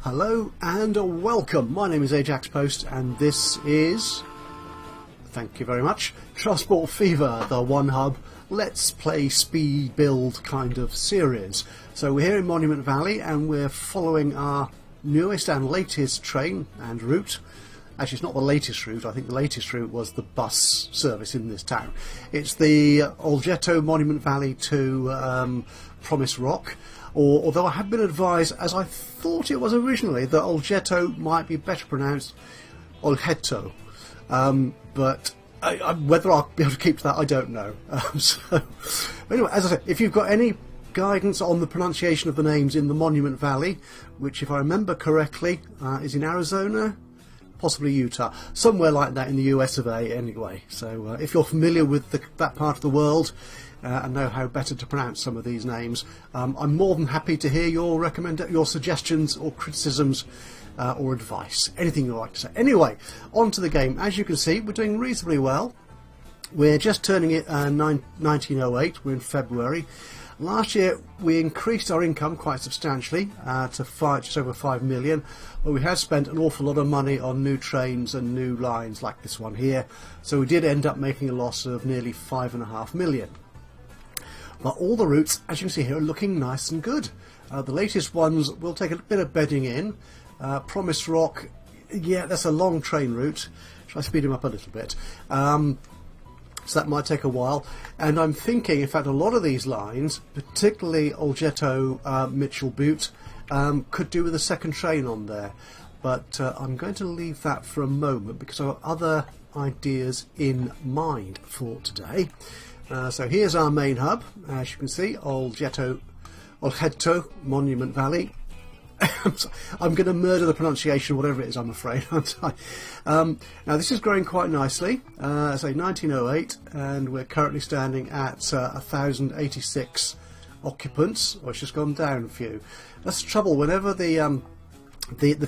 Hello and welcome. My name is Ajaxpost and this is, thank you very much, Transport Fever, the One Hub Let's Play Speed Build kind of series. So we're here in Monument Valley and we're following our newest and latest train and route. Actually, it's not the latest route. I think the latest route was the bus service in this town. It's the Algetto Monument Valley to Promise Rock. Although I have been advised, as I thought it was originally, that Algetto might be better pronounced Olgetto. But whether I'll be able to keep to that, I don't know. But anyway, as I said, if you've got any guidance on the pronunciation of the names in the Monument Valley, which, if I remember correctly, is in Arizona, possibly Utah, somewhere like that in the US of A anyway. So if you're familiar with that part of the world and know how better to pronounce some of these names, I'm more than happy to hear your suggestions or criticisms or advice, anything you'd like to say. Anyway, on to the game. As you can see, we're doing reasonably well. We're just turning it 1908, we're in February. Last year we increased our income quite substantially to just over 5 million, but we have spent an awful lot of money on new trains and new lines like this one here, so we did end up making a loss of nearly 5.5 million. But all the routes, as you can see here, are looking nice and good. The latest ones will take a bit of bedding in. Promise Rock, yeah, that's a long train route. Shall I speed him up a little bit? So that might take a while, and I'm thinking, in fact, a lot of these lines, particularly Algetto Mitchell Butte, could do with a second train on there, but I'm going to leave that for a moment because I've got other ideas in mind for today. So here's our main hub, as you can see, Algetto Monument Valley. I'm going to murder the pronunciation, whatever it is, I'm afraid, aren't I? Now this is growing quite nicely, say 1908, and we're currently standing at 1,086 occupants. It's just gone down a few. That's the trouble, whenever the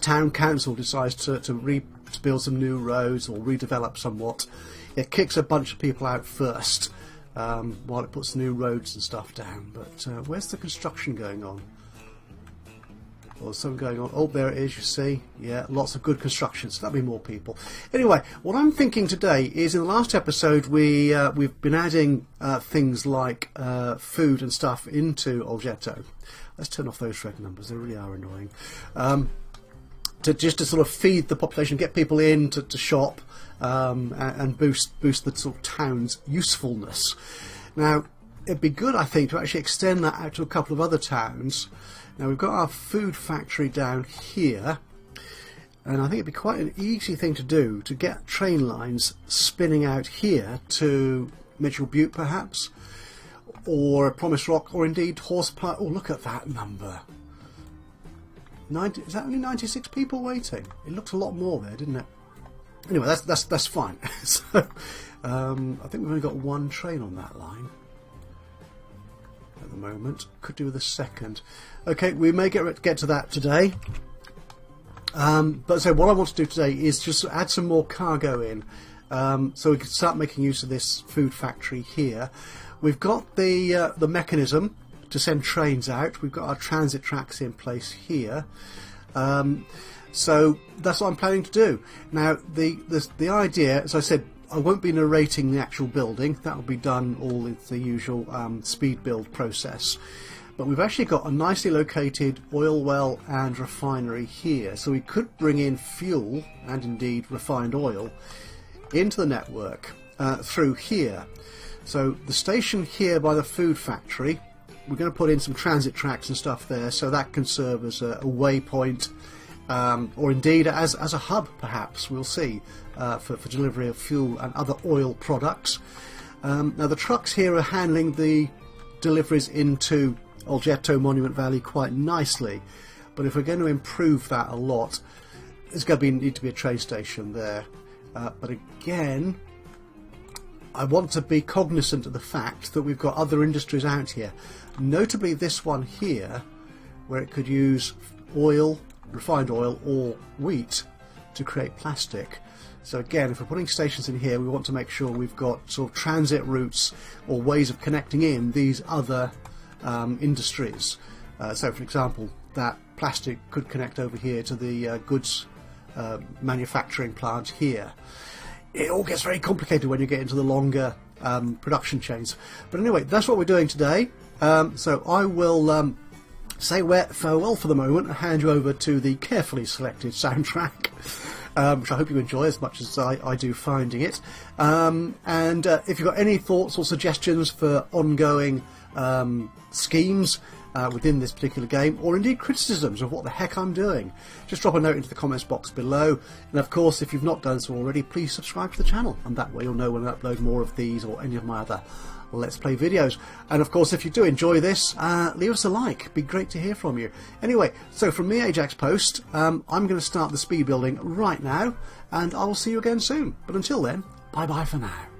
town council decides to build some new roads or redevelop somewhat, it kicks a bunch of people out first, while it puts new roads and stuff down. But where's the construction going on? Or something going on. Oh, there it is, you see. Yeah, lots of good construction, so that'll be more people. Anyway, what I'm thinking today is, in the last episode we've been adding things like food and stuff into Algetto. Let's turn off those red numbers, they really are annoying. To sort of feed the population, get people in to shop, and boost the sort of town's usefulness. Now, it'd be good, I think, to actually extend that out to a couple of other towns. Now we've got our food factory down here, and I think it'd be quite an easy thing to do to get train lines spinning out here to Mitchell Butte perhaps, or Promise Rock, or indeed Horsepower. Oh, look at that number. Is that only 96 people waiting? It looked a lot more there, didn't it? Anyway, that's fine. So I think we've only got one train on that line at the moment. Could do with a second. Okay, we may get to that today. But so what I want to do today is just add some more cargo in, so we can start making use of this food factory here. We've got the mechanism to send trains out. We've got our transit tracks in place here. So that's what I'm planning to do. Now the idea, as I said, I won't be narrating the actual building. That will be done all in the usual speed build process. But we've actually got a nicely located oil well and refinery here. So we could bring in fuel, and indeed refined oil, into the network through here. So the station here by the food factory, we're going to put in some transit tracks and stuff there, so that can serve as a waypoint, or indeed as a hub perhaps, we'll see, for delivery of fuel and other oil products. Now the trucks here are handling the deliveries into Algetto Monument Valley quite nicely, but if we're going to improve that a lot, there's going to need to be a train station there. But again, I want to be cognizant of the fact that we've got other industries out here, notably this one here, where it could use oil, refined oil, or wheat to create plastic. So again, if we're putting stations in here, we want to make sure we've got sort of transit routes or ways of connecting in these other industries. So for example, that plastic could connect over here to the goods manufacturing plant here. It all gets very complicated when you get into the longer production chains. But anyway, that's what we're doing today. So I will say farewell for the moment and hand you over to the carefully selected soundtrack, which I hope you enjoy as much as I do finding it. And if you've got any thoughts or suggestions for ongoing schemes within this particular game, or indeed criticisms of what the heck I'm doing, just drop a note into the comments box below. And of course, if you've not done so already, please subscribe to the channel, and that way you'll know when I upload more of these or any of my other Let's Play videos. And of course, if you do enjoy this, leave us a like. It'd be great to hear from you. Anyway, so from me, Ajaxpost, I'm going to start the speed building right now, and I will see you again soon. But until then, bye bye for now.